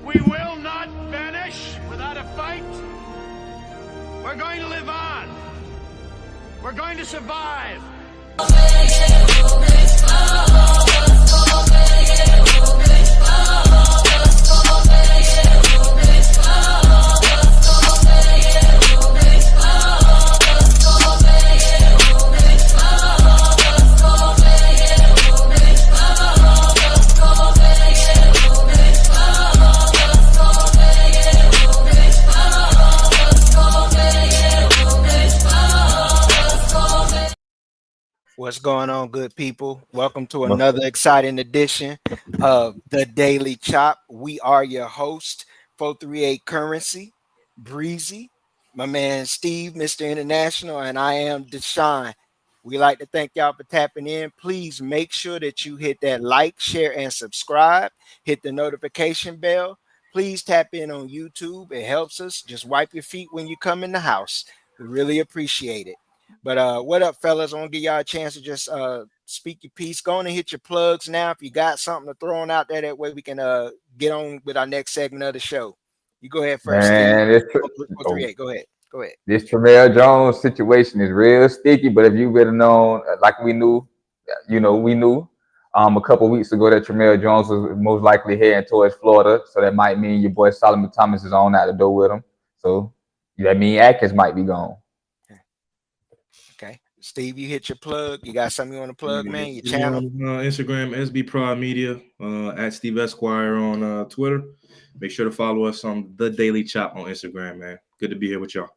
We will not vanish without a fight. We're going to live on. We're going to survive. What's going on, good people? Welcome to another exciting edition of the Daily Chop. We are your host, 438 Currency, Breezy, my man Steve, Mr. International, and I am Deshaun. We like to thank y'all for tapping in. Please make sure that you hit that like, share, and subscribe. Hit the notification bell. Please tap in on YouTube. It helps us. Just wipe your feet when you come in the house. We really appreciate it. But what up, fellas? I want to give y'all a chance to just speak your piece. Go on and hit your plugs now. If you got something to throw on out there, that way we can get on with our next segment of the show. You go ahead first, Man, Steve. Go ahead. This Tramel Jones situation is real sticky, but if you would have known, like we knew a couple of weeks ago that Tramel Jones was most likely heading towards Florida, so that might mean your boy Solomon Thomas is on out the door with him. So that means Atkins might be gone. Okay. Steve, you hit your plug. You got something you want to plug, man? Your channel? Instagram, SB Prod Media, at Steve Esquire on Twitter. Make sure to follow us on The Daily Chop on Instagram, man. Good to be here with y'all.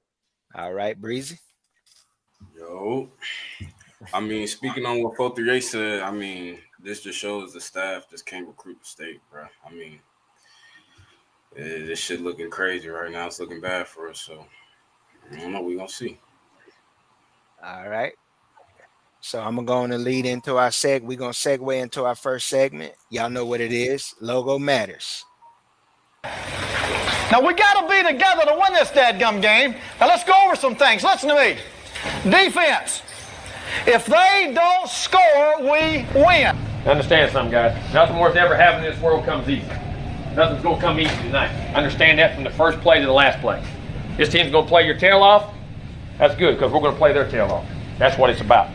All right, Breezy. Yo. I mean, speaking on what 438 said, I mean, this just shows the staff just can't recruit the state, bro. I mean, this shit looking crazy right now. It's looking bad for us, so I don't know. We're going to see. All right. So I'm going to lead into our we're going to segue into our first segment. Y'all know what it is. Logo matters. Now, we got to be together to win this dadgum game. Now, let's go over some things. Listen to me. Defense. If they don't score, we win. Understand something, guys. Nothing worth ever having in this world comes easy. Nothing's going to come easy tonight. Understand that from the first play to the last play. This team's going to play your tail off. That's good, because we're going to play their tail off. That's what it's about.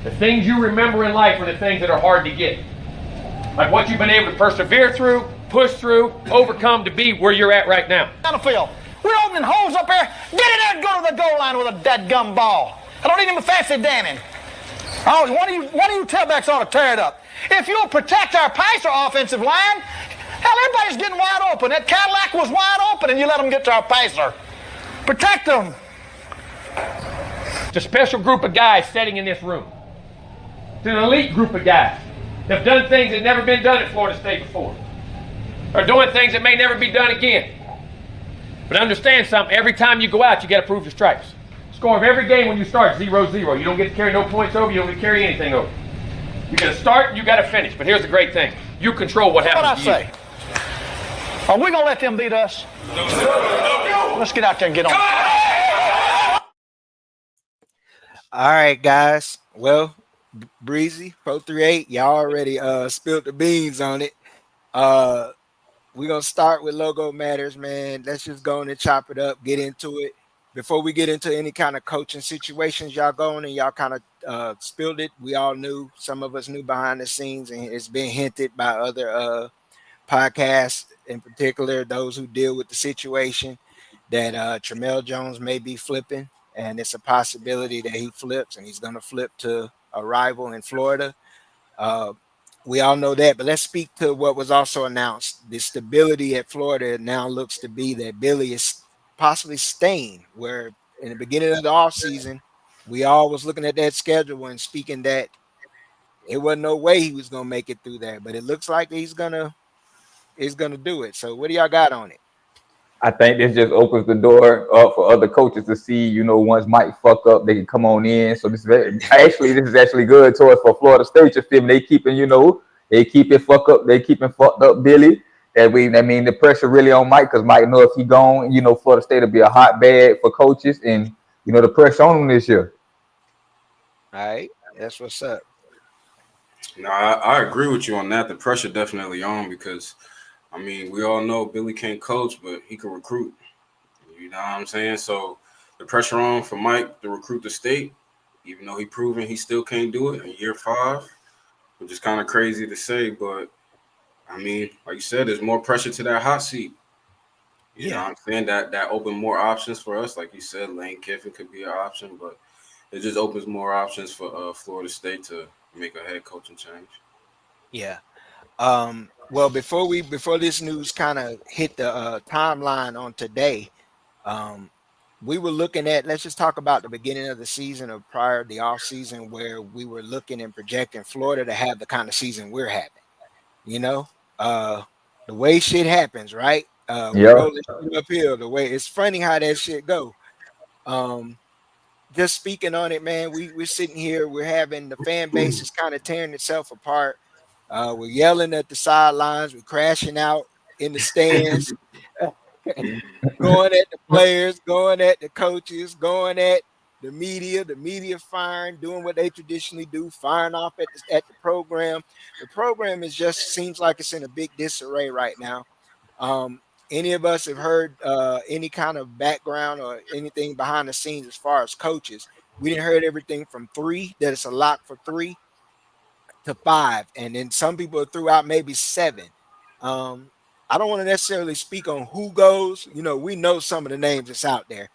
The things you remember in life are the things that are hard to get. Like what you've been able to persevere through, push through, overcome to be where you're at right now. On the field. We're opening holes up there. Get in there and go to the goal line with a dadgum ball. I don't need him fancy damning. Oh, one of you tailbacks ought to tear it up. If you'll protect our passer offensive line, hell, everybody's getting wide open. That Cadillac was wide open, and you let them get to our passer. Protect them. It's a special group of guys sitting in this room. It's an elite group of guys that have done things that never been done at Florida State before. Or doing things that may never be done again. But understand something, every time you go out, you got to prove your stripes. Score of every game when you start, 0-0. You don't get to carry no points over, you don't get to carry anything over. You got to start and you got to finish. But here's the great thing. You control what happens to you. Are we going to let them beat us? No. Let's get out there and get on. All right, guys. Well, Breezy, 438, y'all already spilled the beans on it. We're going to start with Logo Matters, man. Let's just go on and chop it up, get into it. Before we get into any kind of coaching situations, y'all going and y'all kind of spilled it. We all knew, some of us knew behind the scenes, and it's been hinted by other podcasts, in particular, those who deal with the situation, that Tramel Jones may be flipping, and it's a possibility that he flips, and he's going to flip to a rival in Florida. We all know that, but let's speak to what was also announced. The stability at Florida now looks to be that Billy is possibly staying, where in the beginning of the offseason, we all was looking at that schedule and speaking that it wasn't no way he was going to make it through there, but it looks like he's going to do it. So what do y'all got on it? I think this just opens the door up for other coaches to see, once Mike fuck up, they can come on in. So this is actually good towards for Florida State. Just feel they keeping, they keeping fucked up Billy. The pressure really on Mike, because Mike know if he gone, Florida State will be a hotbed for coaches, and the pressure on him this year. All right, that's what's up. No, I agree with you on that. The pressure definitely on, because I mean, we all know Billy can't coach, but he can recruit. You know what I'm saying? So the pressure on for Mike to recruit the state, even though he proven he still can't do it in year 5, which is kind of crazy to say, but I mean, like you said, there's more pressure to that hot seat. You know what I'm saying? That opened more options for us. Like you said, Lane Kiffin could be an option, but it just opens more options for Florida State to make a head coaching change. Yeah. Well, before this news kind of hit the timeline on today, we were looking at, let's just talk about the beginning of the season or prior to the off season, where we were looking and projecting Florida to have the kind of season we're having. You know, the way shit happens, right? We Yeah. roll it uphill. The way it's funny how that shit go. Just speaking on it, man. We're sitting here. We're having the fan base is kind of tearing itself apart. We're yelling at the sidelines. We're crashing out in the stands, going at the players, going at the coaches, going at the media firing, doing what they traditionally do, firing off at the program. The program is just seems like it's in a big disarray right now. Any of us have heard any kind of background or anything behind the scenes as far as coaches? We didn't heard everything from 3 that it's a lock for 3 to 5, and then some people threw out maybe 7. I don't want to necessarily speak on who goes. You know, we know some of the names that's out there,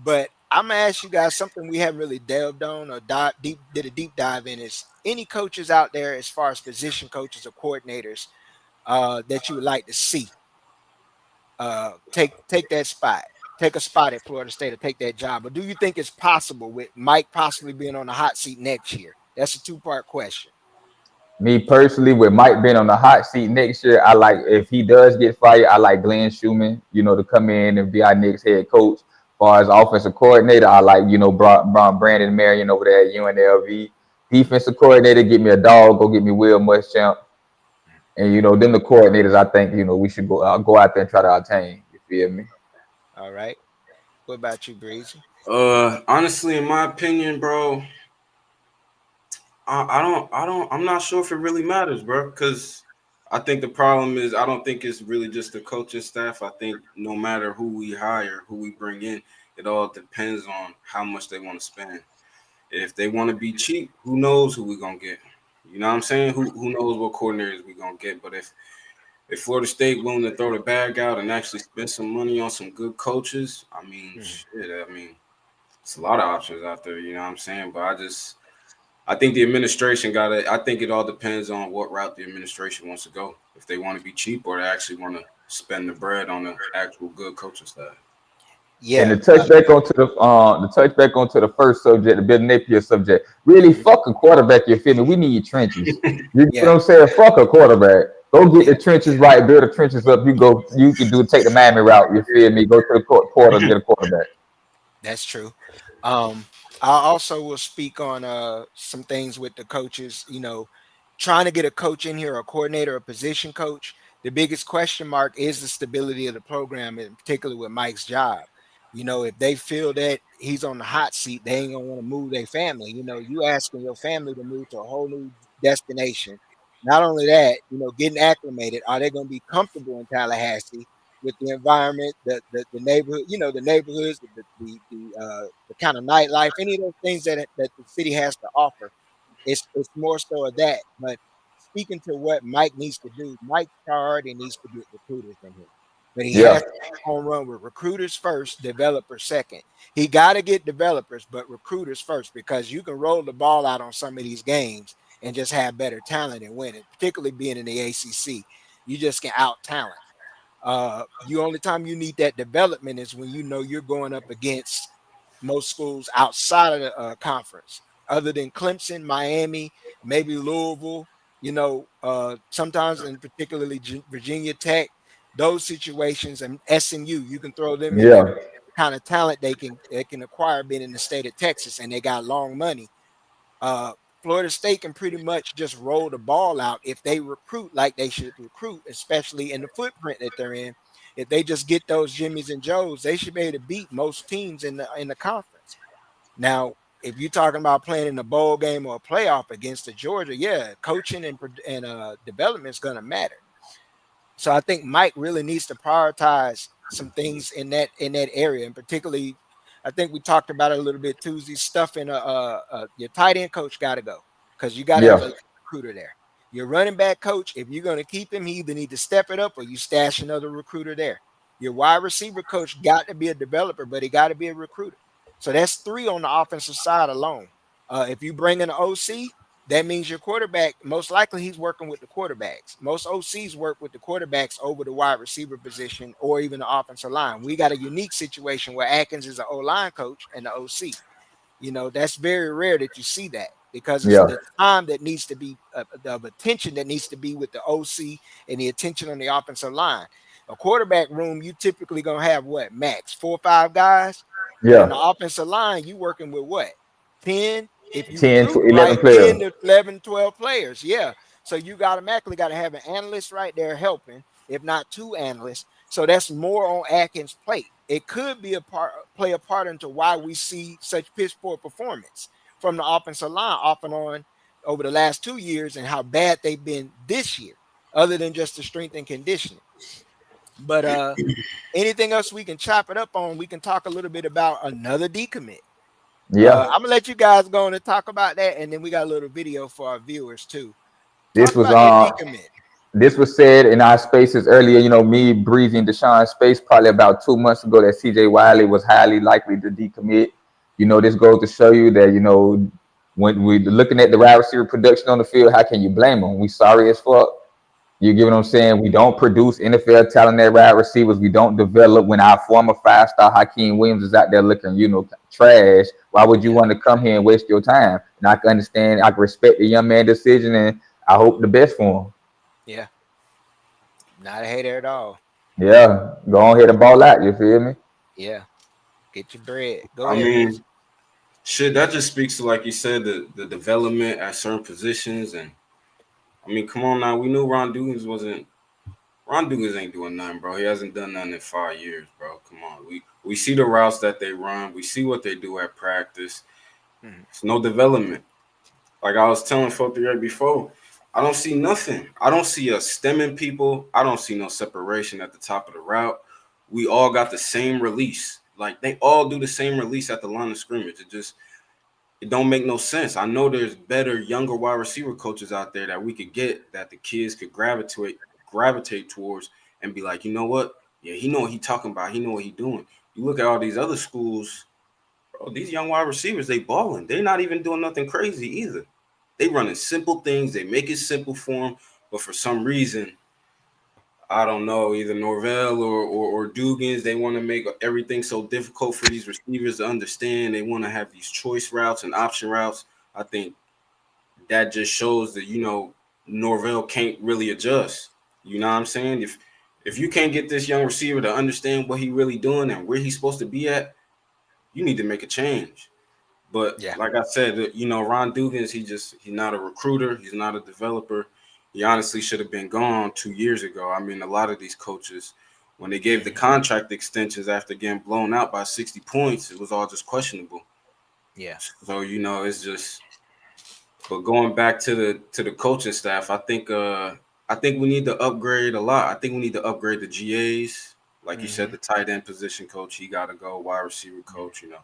but I'm gonna ask you guys something we haven't really delved on or did a deep dive in. Is any coaches out there as far as position coaches or coordinators that you would like to see take that spot, take a spot at Florida State or take that job? Or do you think it's possible with Mike possibly being on the hot seat next year? That's a 2-part question. Me personally, with Mike being on the hot seat next year, I like, if he does get fired, I like Glenn Schumann, to come in and be our next head coach. As far as offensive coordinator, I like, Brandon Marion over there at UNLV. Defensive coordinator, get me a dog, go get me Will Muschamp. And, then the coordinators, I think, we should go out there and try to obtain. You feel me? All right. What about you, Breezy? Honestly, in my opinion, bro, I'm not sure if it really matters, bro, because I think the problem is I don't think it's really just the coaching staff. I think no matter who we hire, who we bring in, it all depends on how much they want to spend. If they want to be cheap, who knows who we're going to get? You know what I'm saying? Who knows what coordinators we're going to get? But if Florida State willing to throw the bag out and actually spend some money on some good coaches, I mean, it's a lot of options out there, you know what I'm saying? But I think the administration I think it all depends on what route the administration wants to go. If they want to be cheap or they actually want to spend the bread on an actual good coaching staff. Yeah. And to touch back onto the first subject, the Bill Napier subject, really fuck a quarterback, you feel me? We need trenches. You know what I'm saying? Fuck a quarterback. Go get the trenches right, build the trenches up. You can take the Miami route, you feel me? Go to the portal, get a quarterback. That's true. I also will speak on some things with the coaches, trying to get a coach in here, a coordinator, a position coach. The biggest question mark is the stability of the program, and particularly with Mike's job. If they feel that he's on the hot seat, they ain't gonna want to move their family. You asking your family to move to a whole new destination. Not only that, getting acclimated. Are they gonna be comfortable in Tallahassee with the environment, the neighborhood, the neighborhoods, the kind of nightlife, any of those things that the city has to offer? It's more so of that. But speaking to what Mike needs to do, Mike's priority needs to get recruiters in here. But he has to take home run with recruiters first, developers second. He got to get developers, but recruiters first, because you can roll the ball out on some of these games and just have better talent and win it, particularly being in the ACC. You just can out talent. The only time you need that development is when you're going up against most schools outside of the conference, other than Clemson, Miami, maybe Louisville, sometimes, and particularly Virginia Tech. Those situations, and SMU, you can throw them in there. The kind of talent they can acquire being in the state of Texas, and they got long money. Florida State can pretty much just roll the ball out if they recruit like they should recruit, especially in the footprint that they're in. If they just get those Jimmys and Joes, they should be able to beat most teams in the conference. Now, if you're talking about playing in a bowl game or a playoff against the Georgia, coaching and development is going to matter. So I think Mike really needs to prioritize some things in that area, and particularly, I think we talked about it a little bit. Tuesday stuff in your tight end coach got to go because you got to have Yeah. a recruiter there. Your running back coach, if you're going to keep him, he either need to step it up or you stash another recruiter there. Your wide receiver coach got to be a developer, but he got to be a recruiter. So that's 3 on the offensive side alone. If you bring in an OC, that means your quarterback, most likely he's working with the quarterbacks. Most OCs work with the quarterbacks over the wide receiver position or even the offensive line. We got a unique situation where Atkins is an O-line coach and the OC. You know, that's very rare that you see that because it's Yeah. the time that needs to be of attention that needs to be with the OC and the attention on the offensive line. A quarterback room, you typically going to have what, max 4 or 5 guys? But in the Yeah. offensive line, you working with what? 10? If you 10 recruit to 11 right, 10 players. to 11, 12 players. Yeah. So you automatically got to have an analyst right there helping, if not 2 analysts. So that's more on Atkins' plate. It could be play a part into why we see such piss poor performance from the offensive line off and on over the last 2 years and how bad they've been this year, other than just the strength and conditioning. But anything else we can chop it up on, we can talk a little bit about another decommit. Yeah. I'm gonna let you guys go on and talk about that, and then we got a little video for our viewers too. This Talk was about that decommit. this was said in our spaces earlier. You know, me, Breezy, and Deshaun's space probably about 2 months ago that CJ Wiley was highly likely to decommit. You know, this goes to show you that, you know, when we're looking at the wide receiver production on the field, how can you blame them? We sorry as fuck. You get what I'm saying? We don't produce NFL talented wide receivers. We don't develop. When our former 5-star Hakeem Williams is out there looking, you know, trash, why would you want to come here and waste your time? And I can understand, I can respect the young man's decision, and I hope the best for him. Yeah, not a hater at all. Yeah, go on here to ball out. You feel me? Yeah, get your bread. Go I ahead, mean, Breezy. shit, that just speaks to, like you said, the development at certain positions. And I mean, come on now, we knew Ron Dugans ain't doing nothing, bro. He hasn't done nothing in 5 years, bro. Come on. We see the routes that they run. We see what they do at practice. It's no development. Like I was telling folks right before, I don't see nothing. I don't see us stemming people. I don't see no separation at the top of the route. We all got the same release. Like they all do the same release at the line of scrimmage. It don't make no sense. I know there's better, younger wide receiver coaches out there that we could get that the kids could gravitate towards and be like, you know what? Yeah, he know what he talking about. He know what he doing. You look at all these other schools, bro, these young wide receivers, they balling. They're not even doing nothing crazy either. They running simple things. They make it simple for them. But for some reason, I don't know, either Norvell or Dugans, they want to make everything so difficult for these receivers to understand. They want to have these choice routes and option routes. I think that just shows that, you know, Norvell can't really adjust. You know what I'm saying? If you can't get this young receiver to understand what he really doing and where he's supposed to be at, you need to make a change. But Yeah. like I said, you know, Ron Dugans, he's not a recruiter. He's not a developer. He honestly should have been gone 2 years ago. I mean, a lot of these coaches, when they gave the contract extensions after getting blown out by 60 points, it was all just questionable. Yeah. So, you know, it's just. But going back to the coaching staff, I think we need to upgrade a lot. I think we need to upgrade the GAs. Like you said, the tight end position coach, he got to go. Wide receiver coach, you know.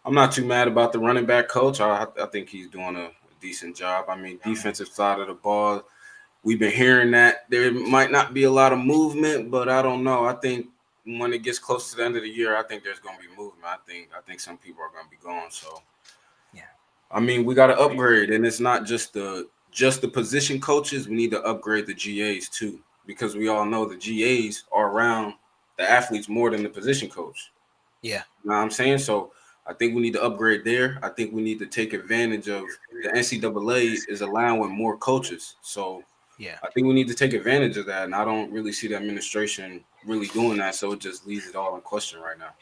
I'm not too mad about the running back coach. I think he's doing a decent job. I mean, defensive side of the ball, we've been hearing that there might not be a lot of movement, but I don't know. I think when it gets close to the end of the year, I think there's going to be movement. I think some people are going to be gone. So, Yeah. I mean, we got to upgrade, and it's not just the position coaches. We need to upgrade the GAs too, because we all know the GAs are around the athletes more than the position coach. Yeah. You know what I'm saying? So I think we need to upgrade there. I think we need to take advantage of the NCAA is allowing more coaches. So Yeah. I think we need to take advantage of that. And I don't really see the administration really doing that. So it just leaves it all in question right now.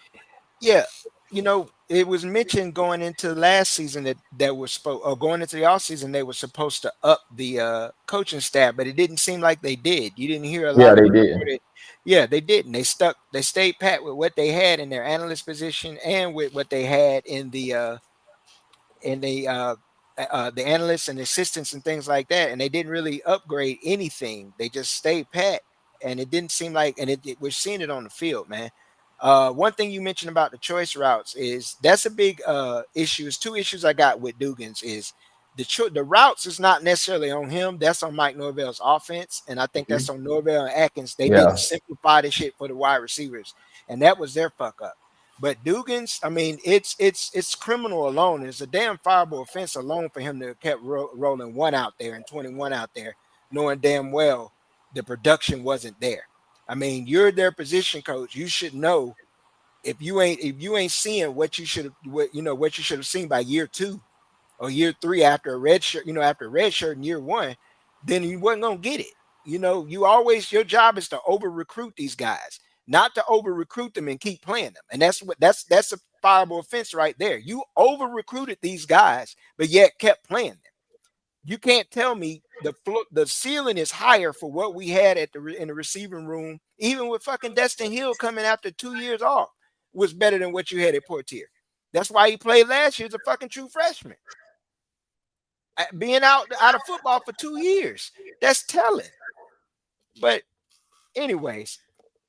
Yeah. You know, it was mentioned going into last season that was going into the off season, they were supposed to up the coaching staff, but it didn't seem like they did. You didn't hear a lot Yeah, of they it did. reported. Yeah, they didn't. They stayed pat with what they had in their analyst position and with what they had in the analysts and assistants and things like that. And they didn't really upgrade anything. They just stayed pat. and it didn't seem like, and we're seeing it on the field, man. One thing you mentioned about the choice routes is that's a big issue. It's two issues I got with Dugans is the routes is not necessarily on him. That's on Mike Norvell's offense, and I think that's on Norvell and Atkins. They didn't simplify the shit for the wide receivers, and that was their fuck up. But Dugans, I mean, it's criminal alone. It's a damn fireable offense alone for him to have kept rolling 1 out there and 21 out there, knowing damn well the production wasn't there. I mean, you're their position coach. You should know if you ain't seeing what you should have seen by year 2 or year 3 after a red shirt, after a red shirt in year 1, then you wasn't gonna get it. Your job is to over recruit these guys, not to over recruit them and keep playing them. And that's a fireable offense right there. You over recruited these guys, but yet kept playing them. You can't tell me the ceiling is higher for what we had in the receiving room, even with fucking Destin Hill coming after 2 years off, was better than what you had at Portier. That's why he played last year as a fucking true freshman. Being out of football for 2 years, that's telling. But anyways,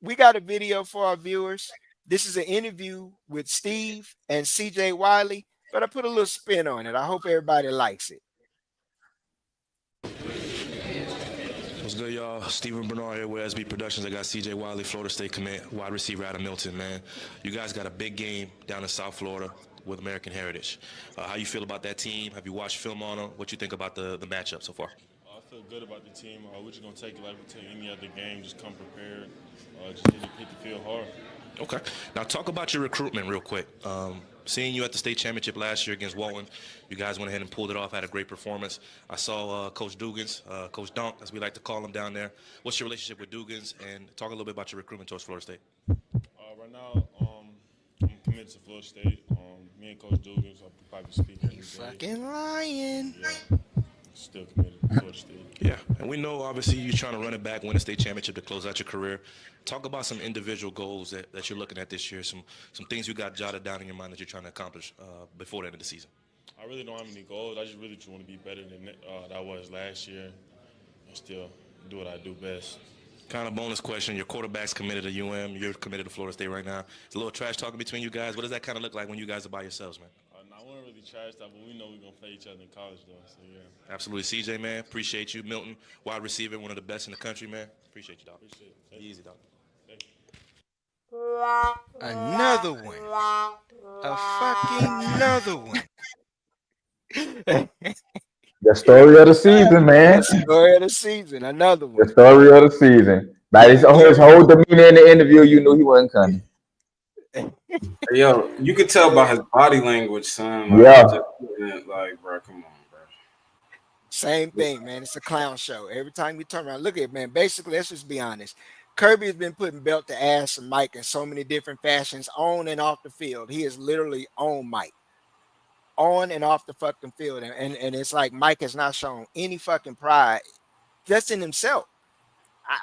we got a video for our viewers. This is an interview with Steve and CJ Wiley, but I put a little spin on it. I hope everybody likes it. What's good, y'all? Steven Bernard here with SB Productions. I got CJ Wiley, Florida State commit, wide receiver out of Milton, man. You guys got a big game down in South Florida with American Heritage. How you feel about that team? Have you watched film on them? What you think about the matchup so far? I feel good about the team. We're just going to take it like we take any other game. Just come prepared. Just hit the field hard. Okay. Now talk about your recruitment real quick. Seeing you at the state championship last year against Walton, you guys went ahead and pulled it off, had a great performance. I saw Coach Dugans, Coach Dunk, as we like to call him down there. What's your relationship with Dugans? And talk a little bit about your recruitment towards Florida State. Right now, I'm committed to Florida State. Me and Coach Dugans are probably speaking every day. Fucking lying. Yeah. Still committed to Florida State. Yeah, and we know obviously you're trying to run it back, win a state championship to close out your career. Talk about some individual goals that you're looking at this year, some things you got jotted down in your mind that you're trying to accomplish before the end of the season. I really don't have any goals. I just really want to be better than I was last year and still do what I do best. Kind of bonus question, your quarterback's committed to UM, you're committed to Florida State right now. It's a little trash talking between you guys. What does that kind of look like when you guys are by yourselves, man? I wouldn't really trash that, but we know we're going to play each other in college, though, so yeah. Absolutely. CJ, man, appreciate you. Milton, wide receiver, one of the best in the country, man. Appreciate you, dog. Appreciate it. Easy, dog. Another one. A fucking another one. The story of the season, man. Story of the season. Another one. The story of the season. By his whole demeanor in the interview, you knew he wasn't coming. Yo, you could tell by his body language, son. Like, bro, come on, bro. Same thing, man. It's a clown show. Every time you turn around, look at it, man. Basically, let's just be honest. Kirby has been putting belt to ass and Mike in so many different fashions, on and off the field. He is literally on Mike, on and off the fucking field. And it's like Mike has not shown any fucking pride just in himself.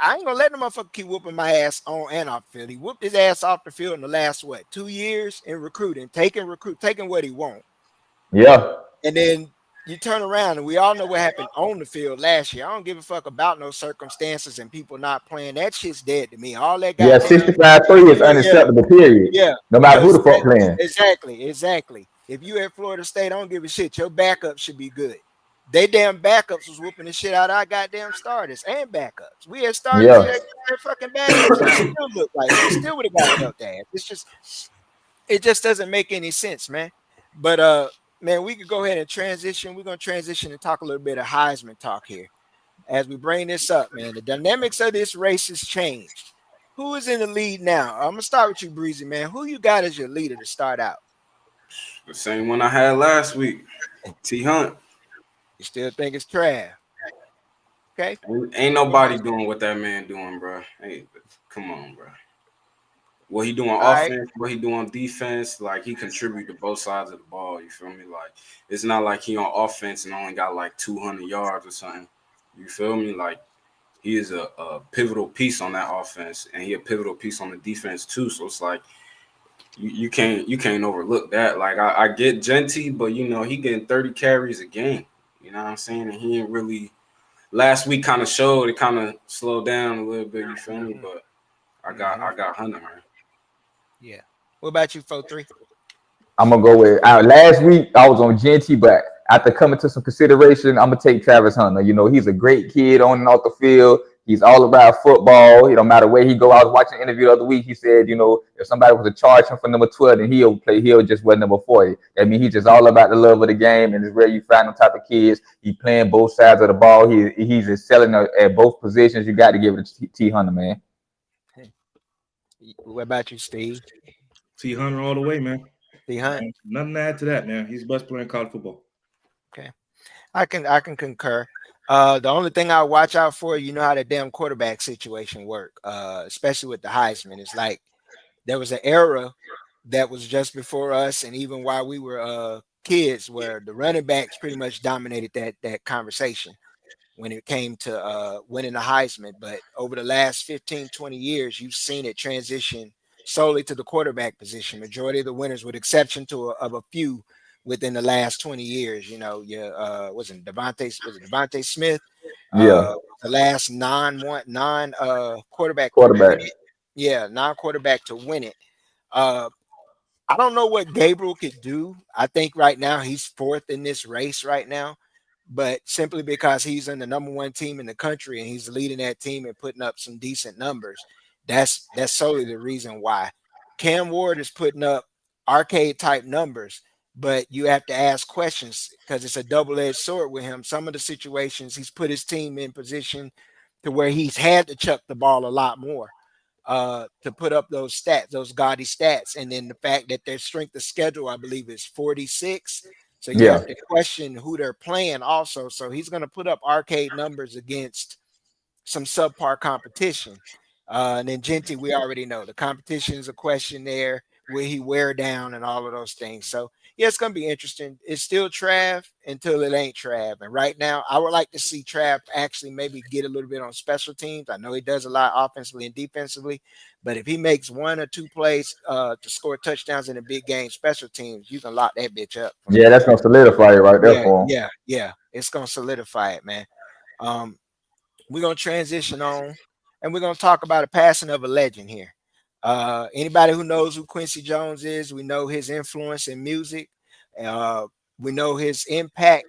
I ain't gonna let the motherfucker keep whooping my ass on and off the field. He whooped his ass off the field in the last 2 years in recruiting, taking what he want. Yeah. And then you turn around and we all know what happened on the field last year. I don't give a fuck about no circumstances and people not playing. That shit's dead to me. All that guy. Yeah, 65-3 is unacceptable, period. Yeah. No matter who the fuck playing. Exactly. If you at Florida State, I don't give a shit. Your backup should be good. They damn backups was whooping the shit out of our goddamn starters and backups. We had starters that fucking backups. It still look like it. Still would have got dealt ass. It just doesn't make any sense, man. But man, we could go ahead and transition. We're gonna transition and talk a little bit of Heisman talk here as we bring this up, man. The dynamics of this race has changed. Who is in the lead now? I'm gonna start with you, Breezy, man. Who you got as your leader to start out? The same one I had last week, T. Hunt. You still think it's Trav? Okay. Ain't nobody doing what that man doing, bro. Hey, come on, bro. What he doing offense, what he doing defense, like he contribute to both sides of the ball. You feel me? Like it's not like he on offense and only got like 200 yards or something. You feel me? Like he is a pivotal piece on that offense, and he a pivotal piece on the defense too. So it's like you can't overlook that. Like I get Genty, but you know he getting 30 carries a game. You know what I'm saying? And he ain't really last week kind of showed. It kind of slowed down a little bit. You feel me? But I got Hunter, man. Yeah. What about you, 4-3? I'm gonna go with last week I was on Genty, but after coming to some consideration, I'm gonna take Travis Hunter. You know, he's a great kid on and off the field. He's all about football. It don't matter where he go. I was watching an interview the other week. He said, you know, if somebody was to charge him for number 12, then he'll play. He'll just wear number 40. I mean, he's just all about the love of the game, and it's where you find them type of kids. He's playing both sides of the ball. He's excelling at both positions. You got to give it to T. Hunter, man. What about you, Steve? T. Hunter all the way, man. T. Hunter. Nothing to add to that, man. He's the best player in college football. Okay, I can concur. The only thing I watch out for, you know how the damn quarterback situation work, especially with the Heisman. It's like there was an era that was just before us, and even while we were kids, where the running backs pretty much dominated that conversation when it came to winning the Heisman. But over the last 15, 20 years, you've seen it transition solely to the quarterback position. Majority of the winners, with exception of a few within the last 20 years, you know, wasn't Devontae Smith? Yeah. The last quarterback. Non-quarterback to win it. I don't know what Gabriel could do. I think right now he's fourth in this race right now, but simply because he's in the number one team in the country and he's leading that team and putting up some decent numbers. That's solely the reason why. Cam Ward is putting up arcade type numbers, but you have to ask questions because it's a double-edged sword with him. Some of the situations he's put his team in position to where he's had to chuck the ball a lot more to put up those stats, those gaudy stats. And then the fact that their strength of schedule, I believe, is 46. So you have to question who they're playing also. So he's going to put up arcade numbers against some subpar competition. And then Genty, we already know the competition is a question there. Will he wear down and all of those things? So yeah, it's gonna be interesting. It's still Trav until it ain't Trav. And right now, I would like to see Trav actually maybe get a little bit on special teams. I know he does a lot offensively and defensively, but if he makes 1 or 2 plays to score touchdowns in a big game, special teams, you can lock that bitch up. Yeah, that's gonna solidify it right there for him. Yeah, it's gonna solidify it, man. We're gonna transition on, and we're gonna talk about a passing of a legend here. Anybody who knows who Quincy Jones is, we know his influence in music. We know his impact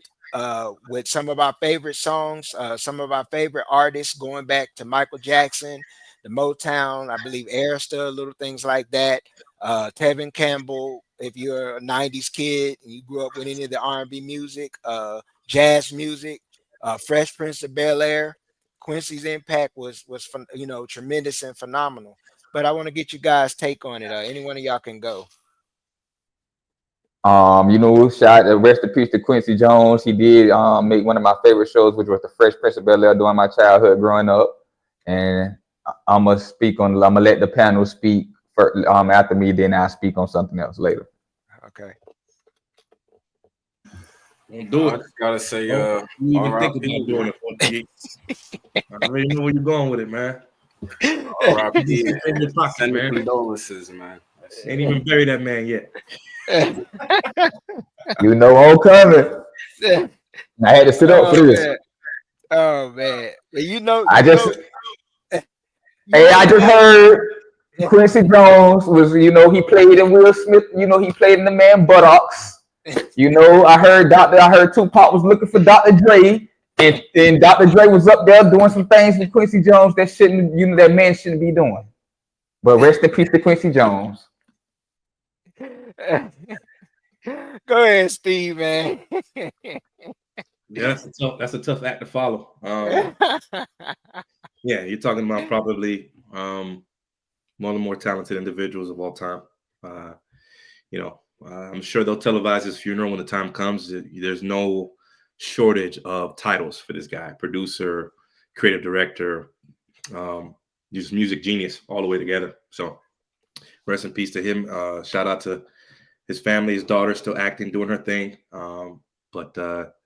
with some of our favorite songs, some of our favorite artists going back to Michael Jackson, the Motown, I believe Arista, little things like that. Tevin Campbell, if you're a 90s kid and you grew up with any of the R&B music, jazz music, Fresh Prince of Bel-Air, Quincy's impact was tremendous and phenomenal. But I want to get you guys' take on it. Any one of y'all can go. Rest in peace to Quincy Jones. He did make one of my favorite shows, which was the Fresh Prince of Bel-Air during my childhood growing up. And I'm gonna let the panel speak after me, then I'll speak on something else later. Okay. Do it. I just gotta say, you even think about doing it. I already know where you're going with it, man. Send me condolences, man. Ain't even buried that man yet. You know I'm coming. I had to sit up for this. Man. Oh man. I just heard Quincy Jones was, he played in Will Smith, he played in the man Buttocks. I heard Tupac was looking for Dr. Dre. And Dr. Dre was up there doing some things with Quincy Jones that man shouldn't be doing. But rest in peace to Quincy Jones. Go ahead, Steve, man. Yeah, that's a tough act to follow. Yeah, you're talking about probably one of the more talented individuals of all time. I'm sure they'll televise his funeral when the time comes. There's no shortage of titles for this guy: producer, creative director, just music genius, all the way together. So rest in peace to him. Shout out to his family, his daughter still acting, doing her thing. But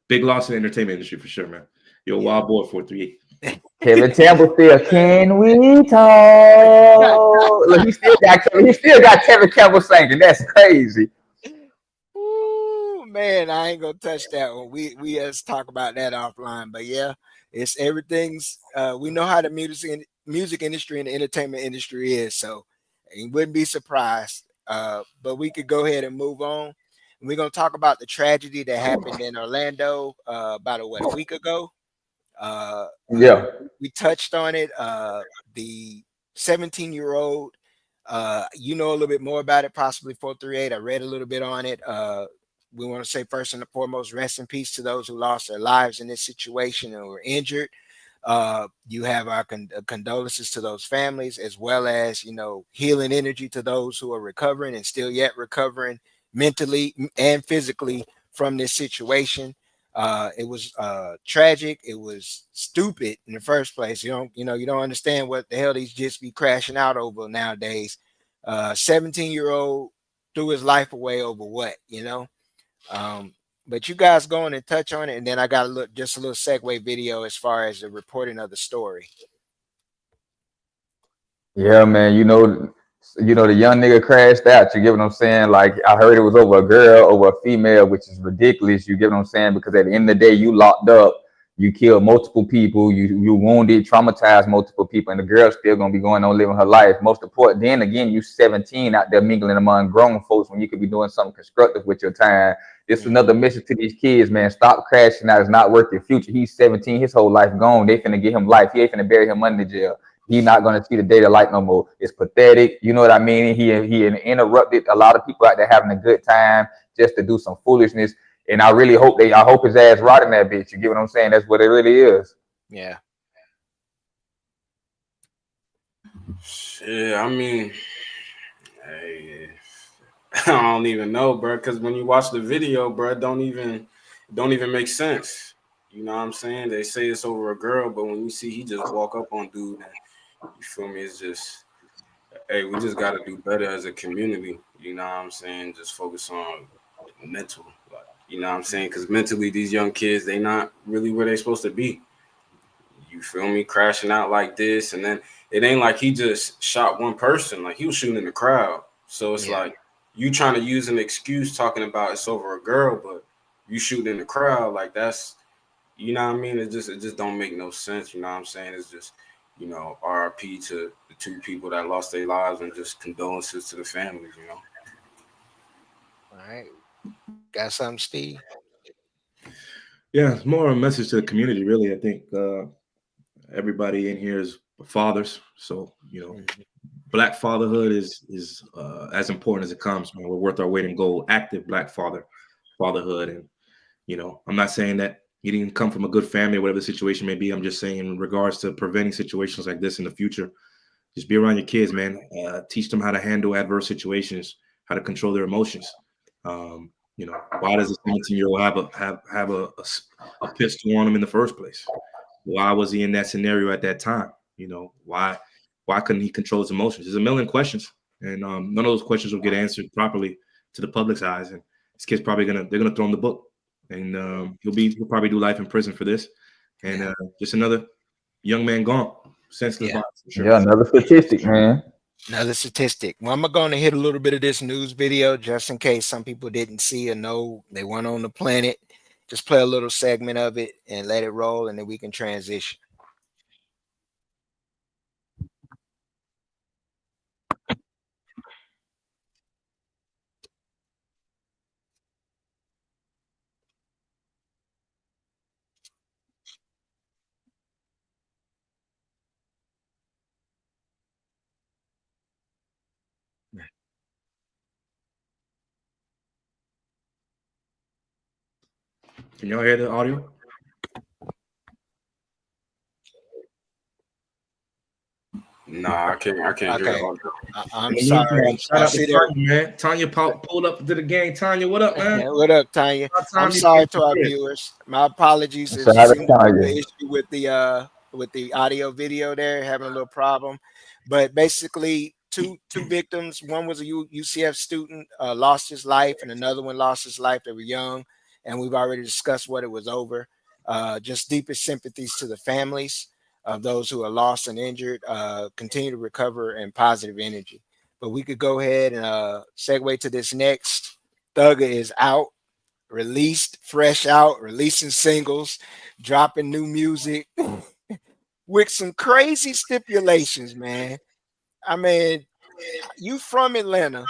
big loss in the entertainment industry for sure, man. You're a wild boy, 438. Kevin Campbell still, can we talk? Look, he still got Kevin Campbell singing. That's crazy. Man, I ain't gonna touch that one. We just talk about that offline. But yeah, It's everything's. We know how the music industry and the entertainment industry is, so you wouldn't be surprised. But we could go ahead and move on. We're gonna talk about the tragedy that happened in Orlando about a week ago. Yeah. We touched on it. The 17-year-old. You know a little bit more about it, possibly 438. I read a little bit on it. We want to say first and foremost, rest in peace to those who lost their lives in this situation and were injured. You have our condolences to those families, as well as, you know, healing energy to those who are recovering and still yet recovering mentally and physically from this situation. It was tragic. It was stupid in the first place. You don't understand what the hell these just be crashing out over nowadays. 17-year-old threw his life away over what, you know? But you guys go on and touch on it, and then I got just a little segue video as far as the reporting of the story. Yeah, man. You know, the young nigga crashed out. You get what I'm saying? Like, I heard it was over a girl, over a female, which is ridiculous. You get what I'm saying? Because at the end of the day, you locked up, you killed multiple people, you wounded, traumatized multiple people, and the girl's still gonna be going on living her life. Most important, then again, you 17 out there mingling among grown folks when you could be doing something constructive with your time. This is another message to these kids, man. Stop crashing out. It's not worth your future. He's 17, his whole life gone. They finna give him life. He ain't finna bury him under jail. He's not gonna see the day of light no more. It's pathetic. You know what I mean? He interrupted a lot of people out there having a good time just to do some foolishness. And I really hope I hope his ass rotting that bitch. You get what I'm saying? That's what it really is. Yeah. Yeah, I mean, hey, I don't even know, bro. Because when you watch the video, bro, it don't even make sense. You know what I'm saying? They say it's over a girl, but when you see he just walk up on dude, and you feel me? It's just, hey, we just got to do better as a community. You know what I'm saying? Just focus on mental, like, you know what I'm saying? Because mentally, these young kids, they not really where they supposed to be. You feel me? Crashing out like this, and then it ain't like he just shot one person. Like, he was shooting in the crowd. So it's like you trying to use an excuse talking about it's over a girl, but you shooting in the crowd. Like, that's, you know what I mean? It just don't make no sense. You know what I'm saying? It's just, you know, RIP to the two people that lost their lives, and just condolences to the families, you know. All right. Got something, Steve? Yeah, it's more a message to the community, really. I think everybody in here is fathers, so you know, Black fatherhood is as important as it comes. Man, we're worth our weight in gold. Active Black fatherhood, and you know, I'm not saying that you didn't come from a good family, whatever the situation may be. I'm just saying, in regards to preventing situations like this in the future, just be around your kids, man. Teach them how to handle adverse situations, how to control their emotions. You know, why does a 17-year-old have a pistol on him in the first place? Why was he in that scenario at that time? You know, why couldn't he control his emotions? There's a million questions, and none of those questions will get answered properly to the public's eyes. And this kid's probably they're gonna throw him the book, and he'll probably do life in prison for this. And just another young man gone, senseless violence. Sure. Yeah, another statistic, man. Another statistic. Well, I'm going to hit a little bit of this news video just in case some people didn't see or know they weren't on the planet. Just play a little segment of it and let it roll, and then we can transition. Can y'all hear the audio? Nah, I can't hear the audio. I'm sorry. Shout out to Tanya, man. Tanya pulled up to the game. Tanya, what up, man? What up, Tanya? I'm sorry to our viewers. My apologies. It's the issue with the audio video there, having a little problem. But basically, two victims. One was a UCF student, lost his life, and another one lost his life. They were young, and we've already discussed what it was over. Just deepest sympathies to the families of those who are lost and injured. Continue to recover and positive energy. But we could go ahead and segue to this next. Thugger is out. releasing singles, dropping new music with some crazy stipulations, man. I mean, you from Atlanta,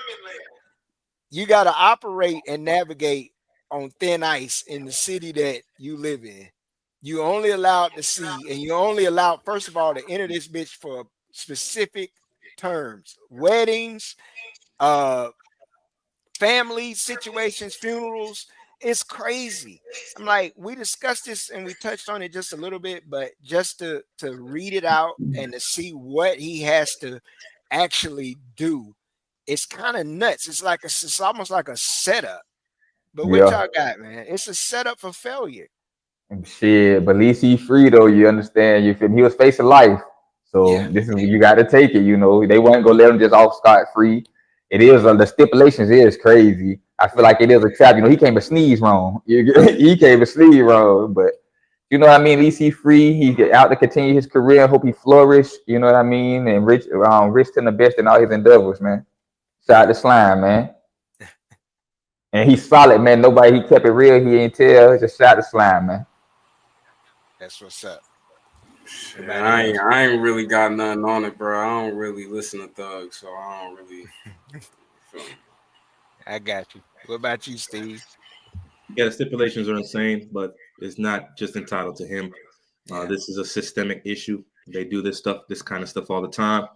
you got to operate and navigate on thin ice in the city that you live in. You only allowed to see, and you only allowed, first of all, to enter this bitch for specific terms, weddings, family situations, funerals. It's crazy. I'm like, we discussed this and we touched on it just a little bit, but just to read it out and to see what he has to actually do, it's kind of nuts. It's almost like a setup. But what Yeah. y'all got, man? It's a setup for failure. Shit, but at least he's free though. You understand? You feel me? He was facing life, so this is you got to take it. You know, they weren't gonna let him just off scot free. It is the stipulations is crazy. I feel like it is a trap. You know, he came to sneeze wrong. He came to sneeze wrong, but you know what I mean. At least he's free. He get out to continue his career. I hope he flourish. You know what I mean, and rich to the best in all his endeavors, man. Shout out to Slime, man. And he's solid, man. He kept it real. He ain't tell. Just shout out to Slime, man. That's what's up. Man, I ain't really got nothing on it, bro. I don't really listen to Thug, so I don't really. I got you. What about you, Steve? Yeah, the stipulations are insane, but it's not just entitled to him. This is a systemic issue. They do this kind of stuff all the time.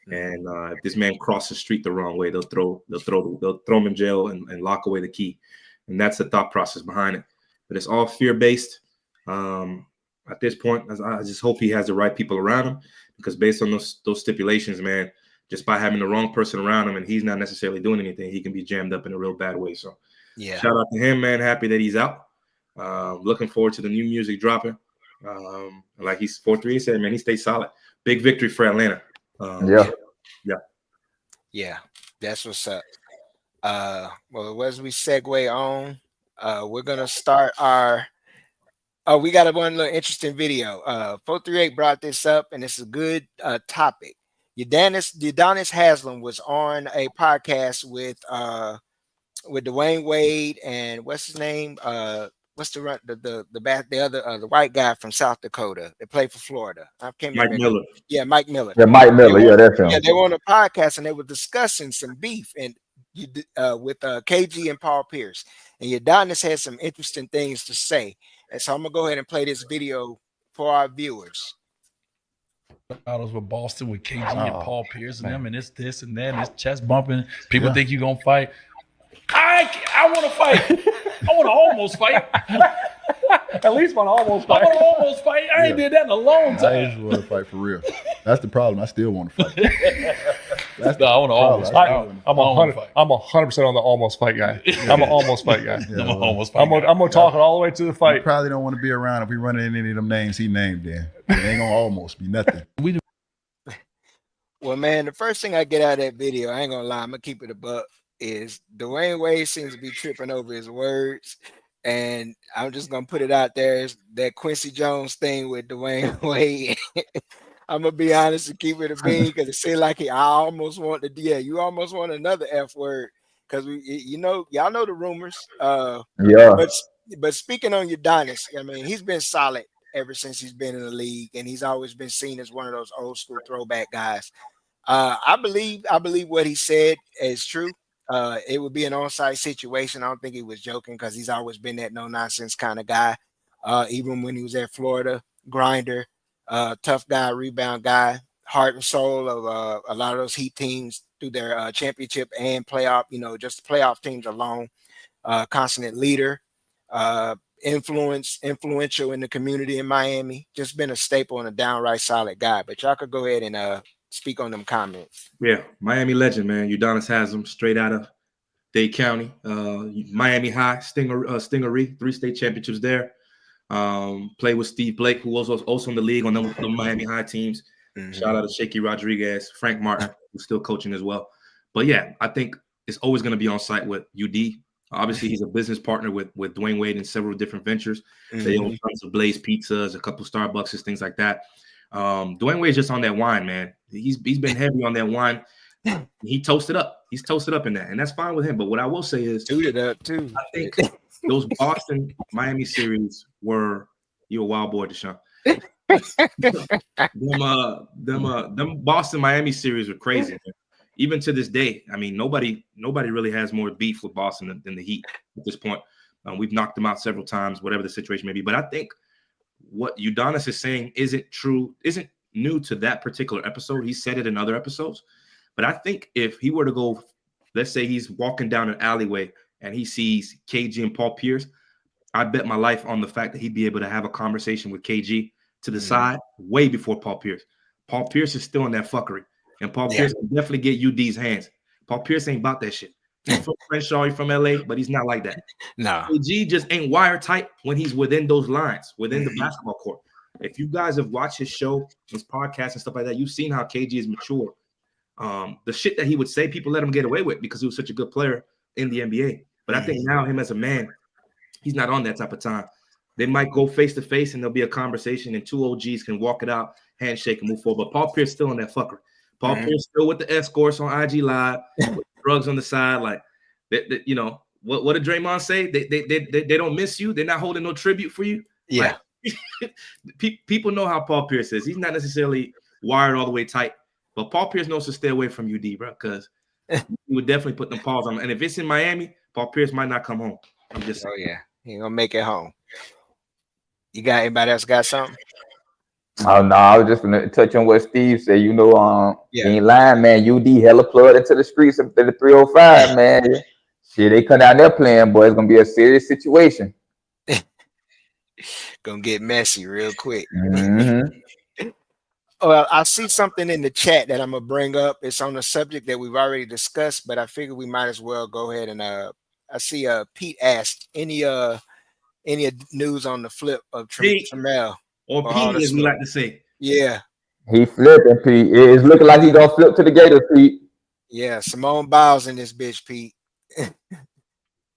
And if this man crosses the street the wrong way, they'll throw him in jail and lock away the key. And that's the thought process behind it. But it's all fear-based. At this point, I just hope he has the right people around him, because based on those stipulations, man, just by having the wrong person around him and he's not necessarily doing anything, he can be jammed up in a real bad way. So shout out to him, man. Happy that he's out. Looking forward to the new music dropping. Like he's 4-3 said, man, he stayed solid. Big victory for Atlanta. Yeah, that's what's up. Well, as we segue on, we're gonna start our. Oh, we got one little interesting video. 438 brought this up, and it's a good topic. Udonis Haslem was on a podcast with Dwayne Wade and what's his name? What's the white guy from South Dakota that played for Florida? I can't remember. Mike Miller. Yeah, Mike Miller. Yeah, Mike Miller. Yeah, that's him. Yeah, they were on a podcast and they were discussing some beef and with KG and Paul Pierce. And Udonis had some interesting things to say. And so I'm gonna go ahead and play this video for our viewers. Battles with Boston with KG and Paul Pierce and them, and it's this and that, and it's chest bumping. People think you're gonna fight. I want to fight. I want to almost fight. At least want to almost fight. I want to almost fight. I ain't did that in a long time. I just want to fight for real. That's the problem. I still want to fight. I want to almost fight. I'm 100% on the almost fight guy. I'm an almost fight guy. I'm an almost fight guy. I'm gonna talk it all the way to the fight. You probably don't want to be around if we run into any of them names he named. Then it ain't gonna almost be nothing. Well, man, the first thing I get out of that video, I ain't gonna lie, I'm gonna keep it a buck, is Dwayne Wade seems to be tripping over his words. And I'm just gonna put it out there, is that Quincy Jones thing with Dwayne Wade. I'm gonna be honest and keep it a bean, because it seemed like you almost want another F word, because y'all know the rumors. But speaking on Udonis, I mean, he's been solid ever since he's been in the league, and he's always been seen as one of those old school throwback guys. I believe what he said is true. It would be an on-site situation. I don't think he was joking, because he's always been that no-nonsense kind of guy. Even when he was at Florida, grinder, tough guy, rebound guy, heart and soul of a lot of those Heat teams through their championship and playoff, just playoff teams alone. Constant leader, influential in the community in Miami. Just been a staple and a downright solid guy. But y'all could go ahead and speak on them comments. Yeah, Miami legend, man. Udonis Haslem, straight out of Dade County. Miami High, Stingery, 3 state championships there. Played with Steve Blake, who was also in the league on the Miami High teams. Mm-hmm. Shout out to Shaky Rodriguez, Frank Martin, who's still coaching as well. But yeah, I think it's always going to be on site with UD. Obviously, he's a business partner with Dwayne Wade in several different ventures. Mm-hmm. They own tons of Blaze Pizzas, a couple Starbucks, things like that. Dwayne Wade's just on that wine, man. He's been heavy on that wine. He toasted up. He's toasted up in that, and that's fine with him. But what I will say is, Tooted up too. I think those Boston Miami series were you a wild boy, Deshaun. them Boston Miami series were crazy. Man. Even to this day, I mean, nobody really has more beef with Boston than the Heat at this point. We've knocked them out several times, whatever the situation may be. But I think what Udonis is saying isn't new to that particular episode. He said it in other episodes. But I think if he were to go, let's say he's walking down an alleyway and he sees KG and Paul Pierce, I bet my life on the fact that he'd be able to have a conversation with KG to the side way before Paul Pierce. Paul Pierce is still in that fuckery. And Paul Pierce can definitely get UD's hands. Paul Pierce ain't about that shit. He's from Crenshaw, he's from LA, but he's not like that. No. KG just ain't wire tight when he's within those lines, within the basketball court. If you guys have watched his show, his podcast and stuff like that, you've seen how KG is mature. The shit that he would say, people let him get away with because he was such a good player in the NBA. But I think now him as a man, he's not on that type of time. They might go face to face and there'll be a conversation and two OGs can walk it out, handshake and move forward. But Paul Pierce still in that fucker. Paul Pierce still with the escorts on IG Live, with drugs on the side. Like, you know, what did Draymond say? They don't miss you. They're not holding no tribute for you. Yeah. Like, people know how Paul Pierce is. He's not necessarily wired all the way tight, but Paul Pierce knows to stay away from UD, bro, because he would definitely put them paws on him. And if it's in Miami, Paul Pierce might not come home. I'm just saying. Oh yeah, he ain't gonna make it home. You got anybody else got something? Oh no, I was just gonna touch on what Steve said. You know, he ain't lying, man. UD hella plugged into the streets of the 305, man. Shit, they come down there playing, boy. It's gonna be a serious situation. Gonna get messy real quick. Well, I see something in the chat that I'm gonna bring up. It's on a subject that we've already discussed, but I figure we might as well go ahead and I see Pete asked any news on the flip of Trammell. Or Pete, as we like to say. Yeah. He flipping, Pete. It's looking like he gonna flip to the Gators, Pete. Yeah, Simone Biles in this bitch, Pete.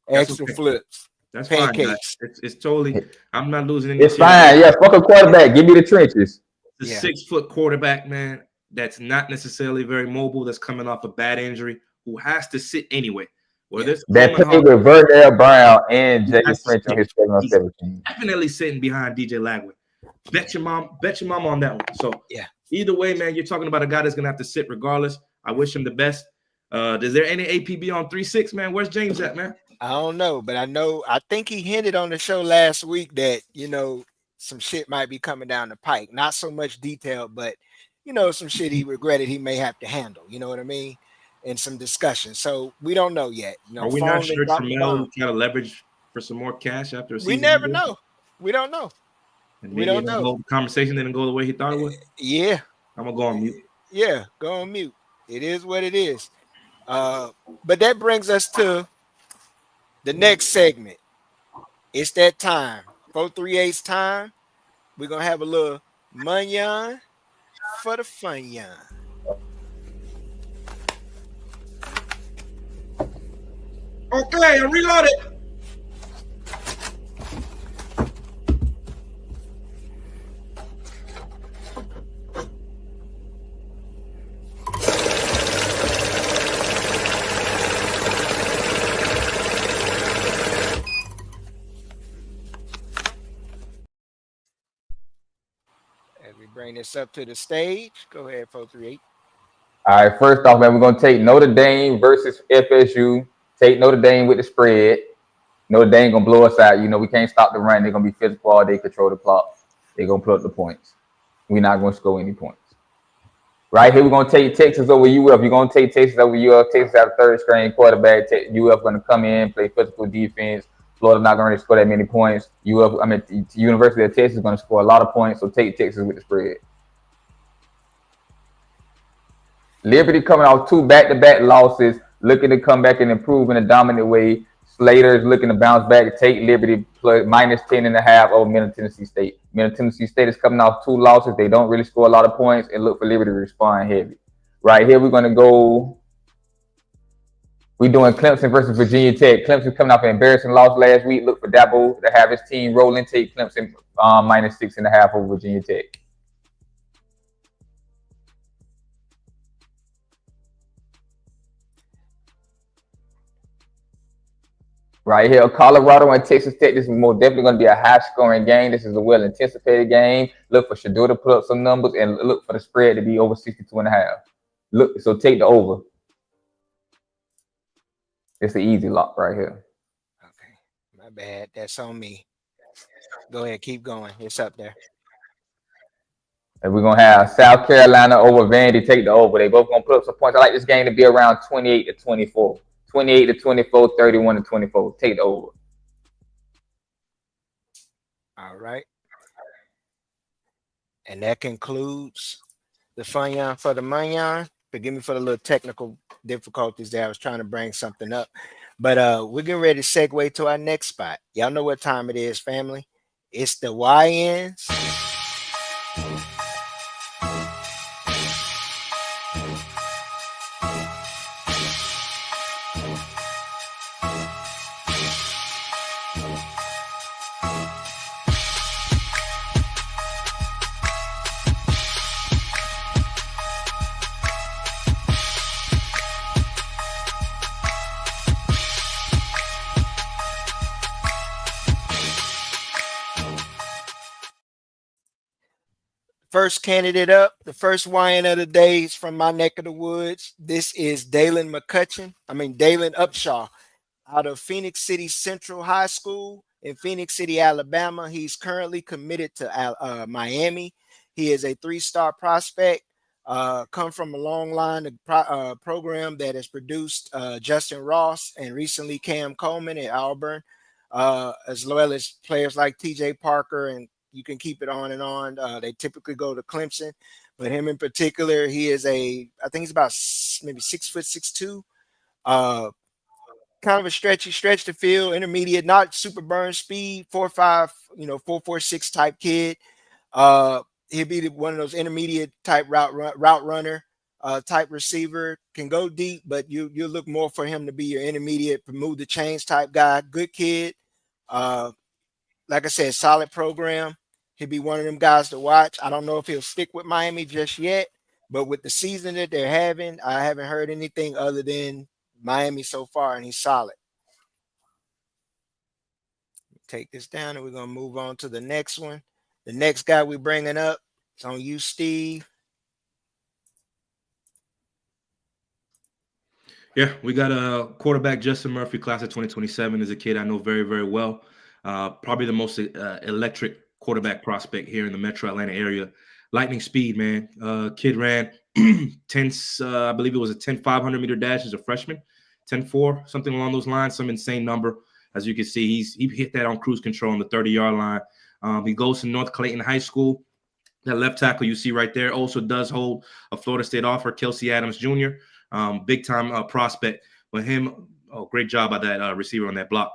Extra flips. That's pancakes. Fine. It's totally. I'm not losing any. It's fine. Yeah, fuck a quarterback. Give me the trenches. The 6-foot quarterback, man, that's not necessarily very mobile, that's coming off a bad injury, who has to sit anyway. That played with Verdell Brown and Jay French on his 17. Definitely sitting behind DJ Lagway. Bet your mom on that one. So yeah. Either way, man, you're talking about a guy that's gonna have to sit regardless. I wish him the best. Is there any APB on 3-6, man? Where's James at, man? I don't know, but I think he hinted on the show last week that, you know, some shit might be coming down the pike. Not so much detail, but, you know, some shit he regretted he may have to handle. You know what I mean? And some discussion. So we don't know yet. You know, are we not sure Trammell kind of leverage for some more cash after a season? We never know. We don't know. And we don't know. The conversation didn't go the way he thought it would. Yeah. I'm gonna go on mute. Yeah, go on mute. It is what it is. But that brings us to the next segment. It's that time. 438's time. We're gonna have a little munyon for the fun yon. Okay, I'm reloaded. As we bring this up to the stage, go ahead, 438. All right, first off, man, we're gonna take Notre Dame versus FSU. Take Notre Dame with the spread. Notre Dame gonna blow us out. You know, we can't stop the run. They're gonna be physical all day, control the clock. They're gonna put up the points. We're not gonna score any points. Right here, we're gonna take Texas over UF. You're gonna take Texas over UF. Texas out of third string quarterback. UF gonna come in, play physical defense. Florida not gonna score that many points. University of Texas is gonna score a lot of points. So take Texas with the spread. Liberty coming off 2 back-to-back losses, looking to come back and improve in a dominant way. Slater is looking to bounce back. Take Liberty plus -10.5 over Middle Tennessee State. Middle Tennessee State is coming off 2 losses. They don't really score a lot of points and look for Liberty to respond heavy. Right here, we're going to go. We're doing Clemson versus Virginia Tech. Clemson coming off an embarrassing loss last week. Look for Dabo to have his team rolling. Take Clemson -6.5 over Virginia Tech. Right here, Colorado and Texas Tech. This is most definitely going to be a high-scoring game. This is a well-anticipated game. Look for Shedeur to put up some numbers, and look for the spread to be over 62.5. Look, so take the over. It's an easy lock right here. Okay, my bad. That's on me. Go ahead, keep going. It's up there. And we're going to have South Carolina over Vandy. Take the over. They both going to put up some points. I like this game to be around 28-24. 28-24, 31-24. Take the over. All right. And that concludes the Funyun for the Munyon. Forgive me for the little technical difficulties there. I was trying to bring something up. But we're getting ready to segue to our next spot. Y'all know what time it is, family. It's the YNs. First candidate up, the first YN of the day is from my neck of the woods. This is Dalen Upshaw out of Phoenix City Central High School in Phoenix City, Alabama. He's currently committed to Miami. He is a 3-star prospect, come from a long line of program that has produced Justin Ross and recently Cam Coleman at Auburn, as well as players like TJ Parker, and you can keep it on and on. They typically go to Clemson, but him in particular, he is I think he's about maybe 6 foot 6'2", kind of a stretch to field, intermediate, not super burn speed, 4.5, 4.46 type kid. He'll be one of those intermediate type route runner type receiver, can go deep, but you look more for him to be your intermediate, move the chains type guy. Good kid. Like I said, solid program. He'll be one of them guys to watch. I don't know if he'll stick with Miami just yet, but with the season that they're having, I haven't heard anything other than Miami so far, and he's solid. Take this down, and we're going to move on to the next one. The next guy we're bringing up is on you, Steve. Yeah, we got a quarterback, Justin Murphy, class of 2027, is a kid I know very, very well. Probably the most electric quarterback prospect here in the Metro Atlanta area. Lightning speed, man. Kid ran I believe it was a 10,500 meter dash as a freshman, 10.4, something along those lines, some insane number. As you can see, he hit that on cruise control on the 30-yard line. He goes to North Clayton High School. That left tackle you see right there also does hold a Florida State offer, Kelsey Adams Jr., big-time prospect. But him, great job by that receiver on that block.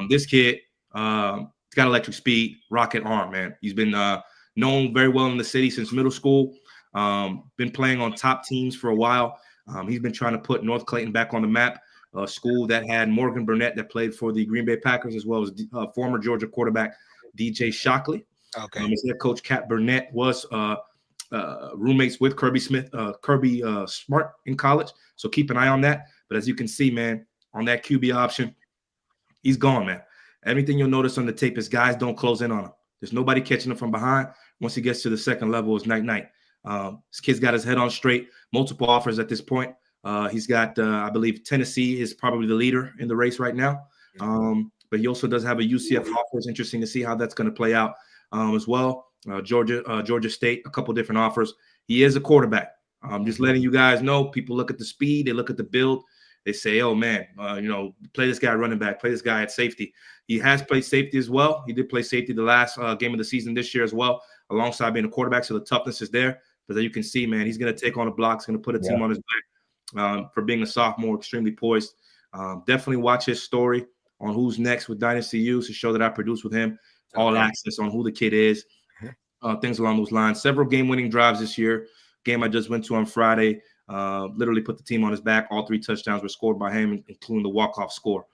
This kid, he's got electric speed, rocket arm, man. He's been known very well in the city since middle school. Been playing on top teams for a while. He's been trying to put North Clayton back on the map, a school that had Morgan Burnett that played for the Green Bay Packers, as well as former Georgia quarterback DJ Shockley. Okay. His head coach, Cat Burnett, was roommates with Kirby Smart in college. So keep an eye on that. But as you can see, man, on that QB option, he's gone, man. Everything you'll notice on the tape is guys don't close in on him. There's nobody catching him from behind. Once he gets to the second level, it's night-night. This kid's got his head on straight, multiple offers at this point. He's got, I believe, Tennessee is probably the leader in the race right now. But he also does have a UCF offer. It's interesting to see how that's going to play out as well. Georgia State, a couple different offers. He is a quarterback. I'm just letting you guys know. People look at the speed. They look at the build. They say, oh, man, play this guy running back, play this guy at safety. He has played safety as well. He did play safety the last game of the season this year as well, alongside being a quarterback. So the toughness is there. But as you can see, man, he's going to take on a block. He's going to put a team on his back for being a sophomore, extremely poised. Definitely watch his story on Who's Next with Dynasty Use to show that I produced with him. All access on who the kid is, things along those lines. Several game-winning drives this year. Game I just went to on Friday. Literally put the team on his back. All 3 touchdowns were scored by him, including the walk-off score.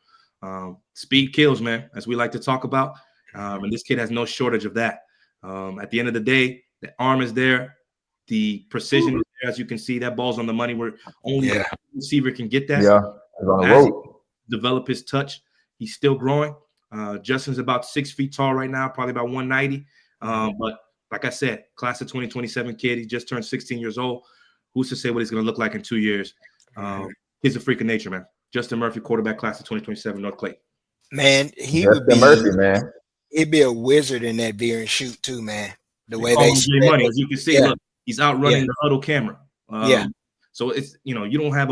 Speed kills, man, as we like to talk about. And this kid has no shortage of that. At the end of the day, the arm is there. The precision is there. As you can see, that ball's on the money where only a receiver can get that. Yeah, on the road. Develop his touch. He's still growing. Justin's about 6 feet tall right now, probably about 190. But like I said, class of 2027 kid. He just turned 16 years old. Who's to say what he's going to look like in 2 years? He's a freak of nature, man. Justin Murphy, quarterback, class of 2027, North Clay. Man, he Justin would be Murphy, man. He'd be a wizard in that veer and shoot too, man. The way call they him Jay Money, as you can see, look, he's outrunning Yeah. the huddle camera. So it's you don't have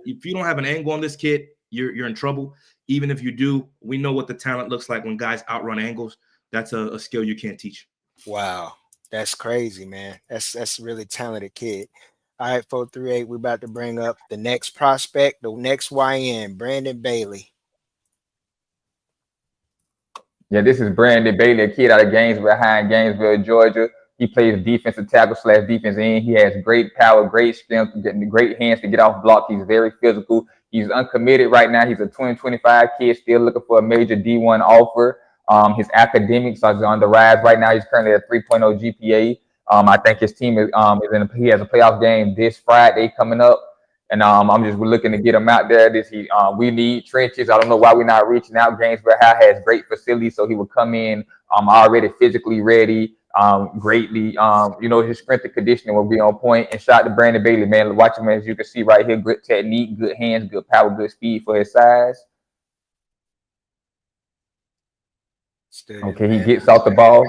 if you don't have an angle on this kid, you're in trouble. Even if you do, we know what the talent looks like when guys outrun angles. That's a skill you can't teach. Wow, that's crazy, man. That's a really talented kid. All right, 438, we're about to bring up the next prospect, the next YN, Brandon Bailey. Yeah, this is Brandon Bailey, a kid out of Gainesville, Georgia. He plays defensive tackle / defense end. He has great power, great strength, great hands to get off block. He's very physical. He's uncommitted right now. He's a 2025 kid, still looking for a major D1 offer. His academics are on the rise right now. He's currently at 3.0 GPA. I think his team he has a playoff game this Friday coming up. And I'm just looking to get him out there. We need trenches. I don't know why we're not reaching out. Gainesville has great facilities, so he would come in already physically ready, greatly. His strength and conditioning will be on point. And shout out to Brandon Bailey, man. Watch him, as you can see right here. Good technique, good hands, good power, good speed for his size. Okay, he gets off the ball.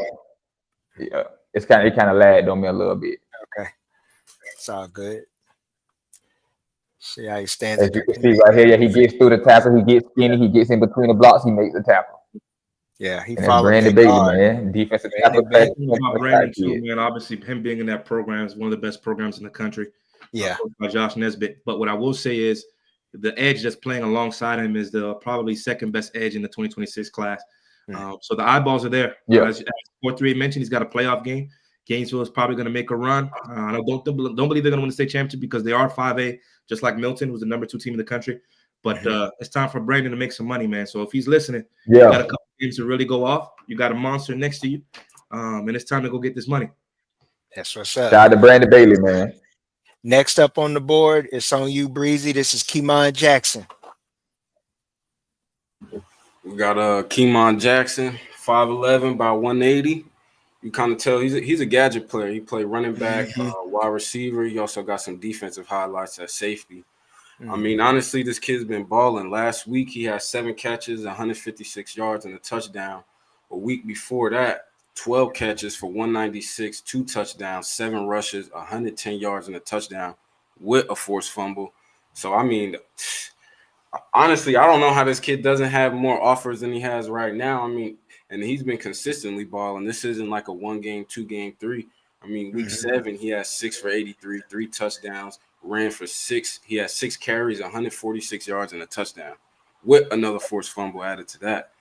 Yeah, it kind of lagged on me a little bit. Okay, it's all good. See how he stands. As you can see right here, he gets through the tackle, he gets skinny, he gets in between the blocks, he makes the tackle. Yeah, he followed Brandon Bailey, man. Defensive tackle. Brandon too, man. Obviously, him being in that program is one of the best programs in the country. Yeah, by Josh Nesbitt. But what I will say is the edge that's playing alongside him is the probably second best edge in the 2026 class. So the eyeballs are there. Yeah. As 438 mentioned, he's got a playoff game. Gainesville is probably going to make a run. I don't believe they're going to win the state championship because they are 5A, just like Milton, who's the number 2 team in the country. But it's time for Brandon to make some money, man. So if he's listening, you got a couple games to really go off. You got a monster next to you, and it's time to go get this money. That's what's up. Shout out to Brandon Bailey, man. Next up on the board, it's on you, Breezy. This is Kemon Jackson. We got Kemon Jackson, 5'11", about 180. You kind of tell he's a gadget player. He played running back, wide receiver. He also got some defensive highlights at safety. I mean, honestly, this kid's been balling. Last week, he had 7 catches, 156 yards, and a touchdown. A week before that, 12 catches for 196, 2 touchdowns, 7 rushes, 110 yards, and a touchdown with a forced fumble. So, I mean, honestly, I don't know how this kid doesn't have more offers than he has right now. I mean, and he's been consistently balling. This isn't like a 1-game, 2-game, 3. I mean, week 7, he has 6 for 83, 3 touchdowns, ran for 6. He has 6 carries, 146 yards, and a touchdown with another forced fumble added to that.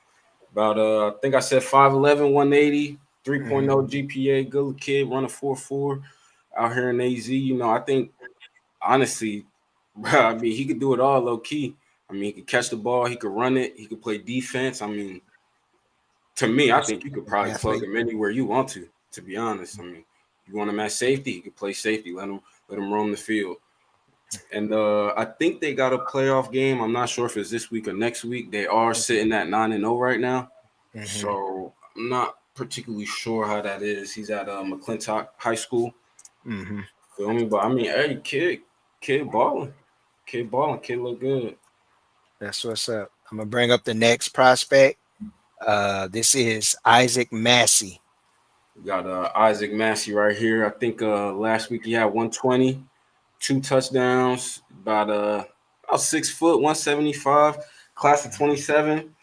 About, I think I said 5'11", 180, 3.0 GPA, good kid, run a 4.4 out here in AZ. I think, honestly, I mean, he could do it all low key. I mean, he could catch the ball, he could run it, he could play defense. I mean, to me, I think you could probably plug him anywhere you want to be honest. I mean, you want him at safety, he could play safety, let him roam the field. And I think they got a playoff game. I'm not sure if it's this week or next week. They are sitting at 9-0 right now. So I'm not particularly sure how that is. He's at McClintock High School. Feel me? But I mean, hey, kid balling. Kid look good. That's what's up. I'm gonna bring up the next prospect. This is Isaac Massey. We got Isaac Massey right here. I think last week he had 120, 2 touchdowns, about 6 foot, 175, class of 27.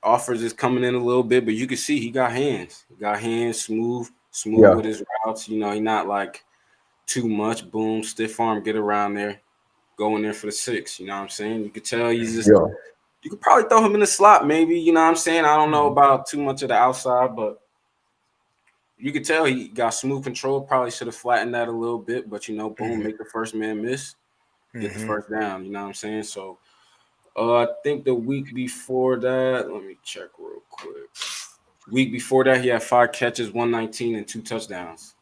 Offers is coming in a little bit, but you can see he got hands. Smooth with his routes. He not like too much. Boom, stiff arm, get around there, go in there for the 6. You know what I'm saying? You could tell he's just. You could probably throw him in the slot, maybe. You know what I'm saying? I don't know about too much of the outside, but you could tell he got smooth control. Probably should have flattened that a little bit, but boom, make the first man miss, get the first down. You know what I'm saying? So, I think the week before that, let me check real quick. Week before that, he had 5 catches, 119, and 2 touchdowns.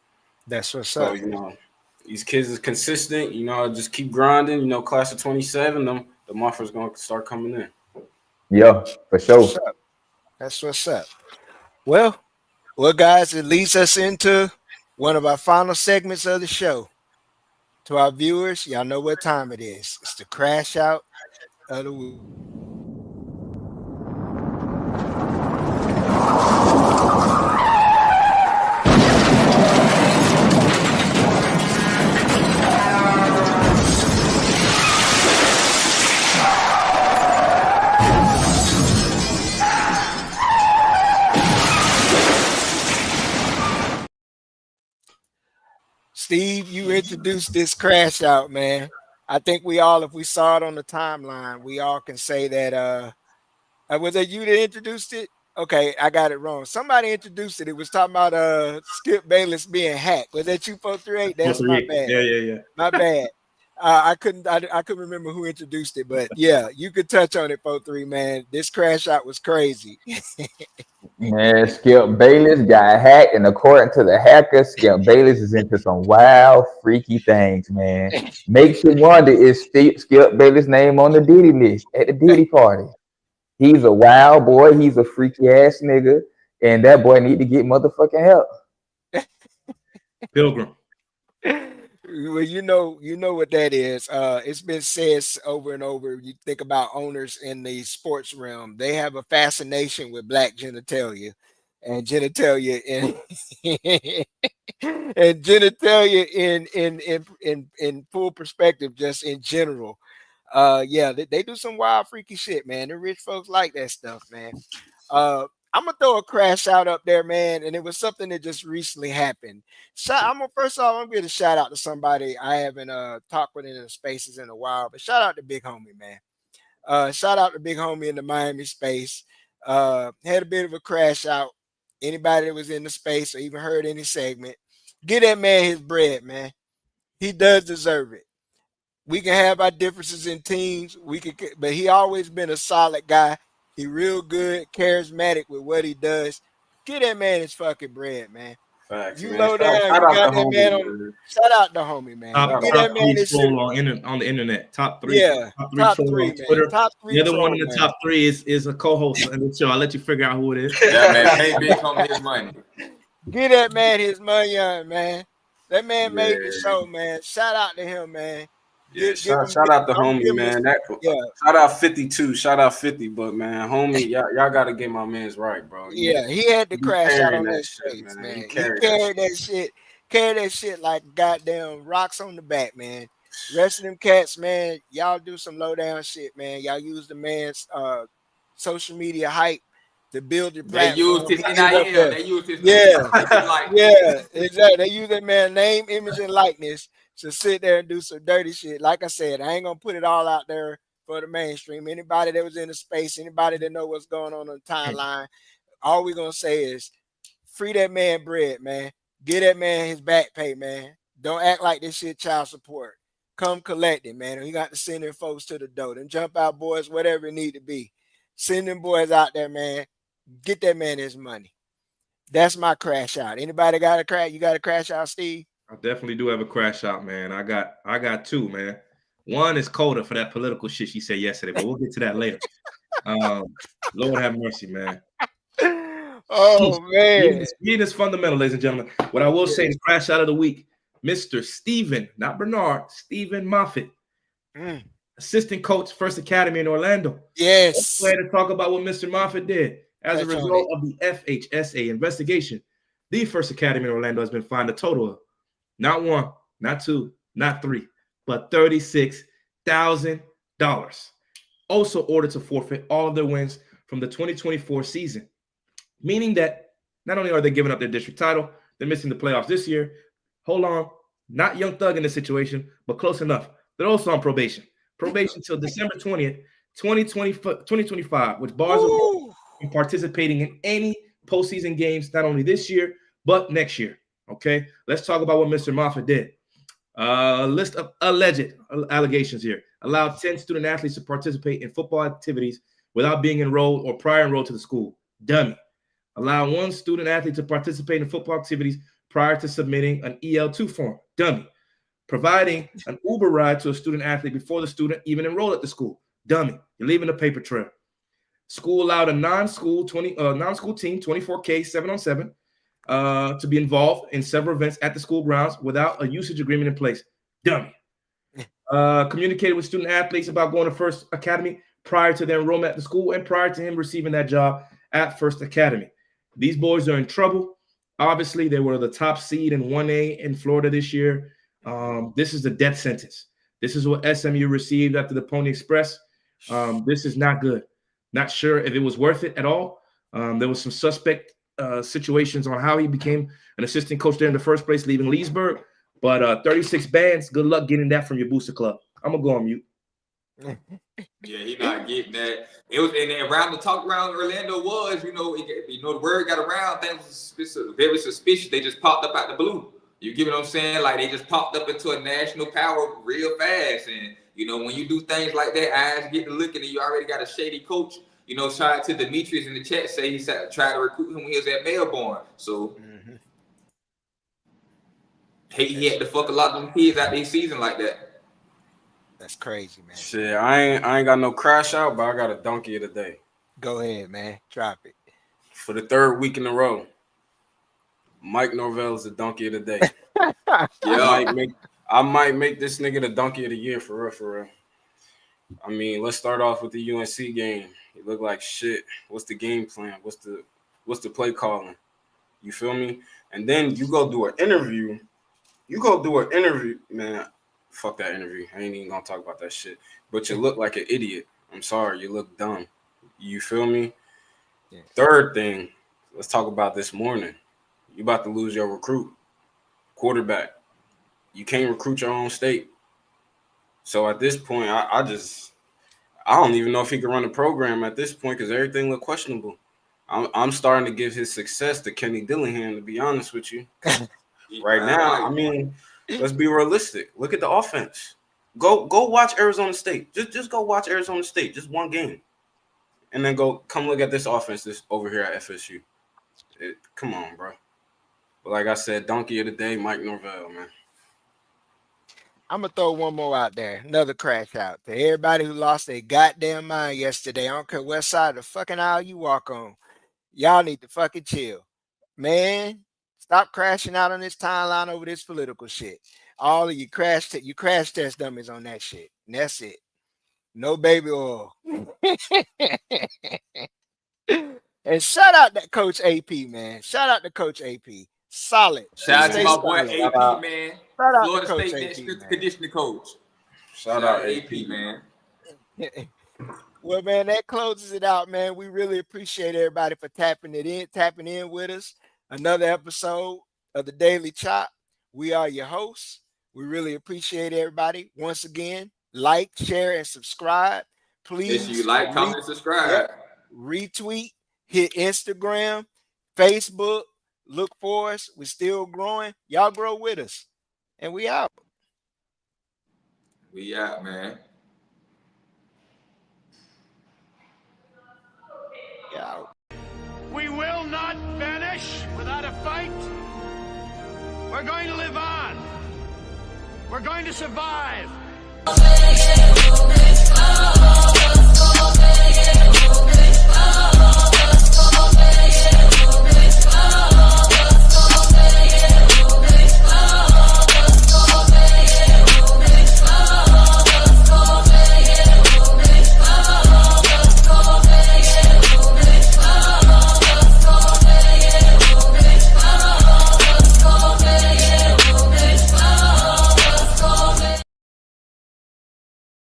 That's what's up. So, these kids is consistent. Just keep grinding. Class of 27, the offers going to start coming in. Yeah, for sure. What's up? That's what's up. Well, guys, it leads us into one of our final segments of the show. To our viewers, y'all know what time it is. It's the crash out of the week. Steve, you introduced this crash out, man. I think we all, if we saw it on the timeline, we all can say that was it you that introduced it? Okay, I got it wrong. Somebody introduced it. It was talking about Skip Bayless being hacked. Was that you, 438? That's my bad. Yeah. My bad. I couldn't remember who introduced it, but yeah, you could touch on it, 4-3, man. This crash out was crazy. Man, Skip Bayless got hacked, and according to the hackers, Skip Bayless is into some wild, freaky things, man. Makes you wonder, is Skip Bayless' name on the Diddy list at the Diddy party? He's a wild boy. He's a freaky ass nigga, and that boy need to get motherfucking help. Pilgrim. Well, you know what that is. It's been said over and over. You think about owners in the sports realm; they have a fascination with black genitalia, and genitalia and genitalia in full perspective, just in general. Yeah, they do some wild, freaky shit, man. The rich folks like that stuff, man. I'm gonna throw a crash out up there, man, and it was something that just recently happened. First off, I'm gonna give a shout out to somebody I haven't talked with in the spaces in a while, but shout out to Big Homie, man. Shout out to Big Homie in the Miami space. Had a bit of a crash out. Anybody that was in the space or even heard any segment, get that man his bread, man. He does deserve it. We can have our differences in teams, but he always been a solid guy. He real good, charismatic with what he does. Get that man his fucking bread, man. Facts, you man. low down, you got that man on. Shout out to homie, man. Top three troll on the internet. Top three. Yeah, top three, on Twitter. Man. Top three. The other one in the top three is a co-host on the show. I'll let you figure out who it is. Yeah, man. Pay Big Homie his money. Get that man his money, man. That man made the show, man. Shout out to him, man. Yeah, shout out to homie, man. Shout out 52. Shout out 50, but man, homie, y'all gotta get my man's right, bro. He had to crash out on that shit, man. He carried that shit. Carry that shit like goddamn rocks on the back, man. Rest of them cats, man. Y'all do some low down shit, man. Y'all use the man's social media hype to build your platform. They used his NIL. They used his yeah, exactly. They use that man's name, image, and likeness to sit there and do some dirty shit. Like I said, I ain't gonna put it all out there for the mainstream. Anybody that was in the space, anybody that know what's going on the timeline, all we gonna say is free that man bread, man. Get that man his back pay, man. Don't act like this shit child support. Come collect it, man. You got to send them folks to the door. Them jump out boys, whatever it need to be. Send them boys out there, man. Get that man his money. That's my crash out. Anybody got a crash? You got a crash out, Steve? I definitely do have a crash out, man. I got two, man. One is Coda for that political shit she said yesterday, but we'll get to that later. Lord have mercy, man. Oh, man. Speed is fundamental, ladies and gentlemen. What I will say is crash out of the week, Mr. Stephen, not Bernard, Stephen Moffitt, assistant coach, First Academy in Orlando. Yes. Let's go ahead and talk about what Mr. Moffitt did. As a result of the FHSA investigation, the First Academy in Orlando has been fined a total of not one, not two, not three, but $36,000. Also ordered to forfeit all of their wins from the 2024 season, meaning that not only are they giving up their district title, they're missing the playoffs this year. Hold on, not Young Thug in this situation, but close enough. They're also on probation. Probation till December 20th, 2025, which bars them from participating in any postseason games, not only this year, but next year. Okay, let's talk about what Mr. Moffitt did. List of alleged allegations here. Allowed 10 student athletes to participate in football activities without being enrolled or prior enrolled to the school. Dummy. Allow one student athlete to participate in football activities prior to submitting an EL2 form. Dummy. Providing an Uber ride to a student athlete before the student even enrolled at the school. Dummy. You're leaving a paper trail. School allowed a non-school team, 24K 7-on-7, to be involved in several events at the school grounds without a usage agreement in place. Dummy. Communicated with student athletes about going to First Academy prior to their enrollment at the school and prior to him receiving that job at First Academy. These boys are in trouble. Obviously, they were the top seed in 1A in Florida this year. This is the death sentence. This is what SMU received after the Pony Express. This is not good. Not sure if it was worth it at all. There was some suspect situations on how he became an assistant coach there in the first place, leaving Leesburg. But 36 bands, good luck getting that from your booster club. I'm going to go on mute. Yeah, he not getting that. It was, and then around the talk around Orlando was, the word got around. Things was very suspicious. They just popped up out the blue. You get what I'm saying? Like they just popped up into a national power real fast. And when you do things like that, eyes get to looking, and you already got a shady coach. Shout out to Demetrius in the chat. Say he tried to recruit him when he was at Melbourne. So he had to fuck a lot of them kids out this season like that. That's crazy, man. Shit, I ain't got no crash out, but I got a donkey of the day. Go ahead, man. Drop it. For the third week in a row, Mike Norvell is the donkey of the day. I might make this nigga the donkey of the year for real. I mean, let's start off with the UNC game. It looked like shit. What's the game plan? What's the play calling? You feel me? And then you go do an interview. Man. Fuck that interview. I ain't even gonna talk about that shit. But you look like an idiot. I'm sorry, you look dumb. You feel me? Yeah. Third thing, let's talk about this morning. You about to lose your recruit, quarterback. You can't recruit your own state. So at this point, I don't even know if he can run a program at this point because everything look questionable. I'm starting to give his success to Kenny Dillingham, to be honest with you. Right now, I mean, let's be realistic. Look at the offense. Go watch Arizona State. Just go watch Arizona State. Just one game. And then come look at this offense this over here at FSU. Come on, bro. But like I said, donkey of the day, Mike Norvell, man. I'm going to throw one more out there. Another crash out. To everybody who lost their goddamn mind yesterday, I don't care what side of the fucking aisle you walk on. Y'all need to fucking chill. Man, stop crashing out on this timeline over this political shit. All of you crash test dummies on that shit. And that's it. No baby oil. And shout out that Coach AP, man. Shout out to Coach AP. Solid. Shout out to my boy AP, man. Shout out Florida to Coach State AP, strength conditioning coach. Shout out AP, man. Well, man, that closes it out, man. We really appreciate everybody for tapping in with us. Another episode of the Daily Chop. We are your hosts. We really appreciate everybody. Once again, like, share, and subscribe. Please. Make sure you like, comment, and subscribe. Retweet, hit Instagram, Facebook. Look for us. We're still growing. Y'all grow with us. And we out. We out, man. Yeah. We will not vanish without a fight. We're going to live on. We're going to survive.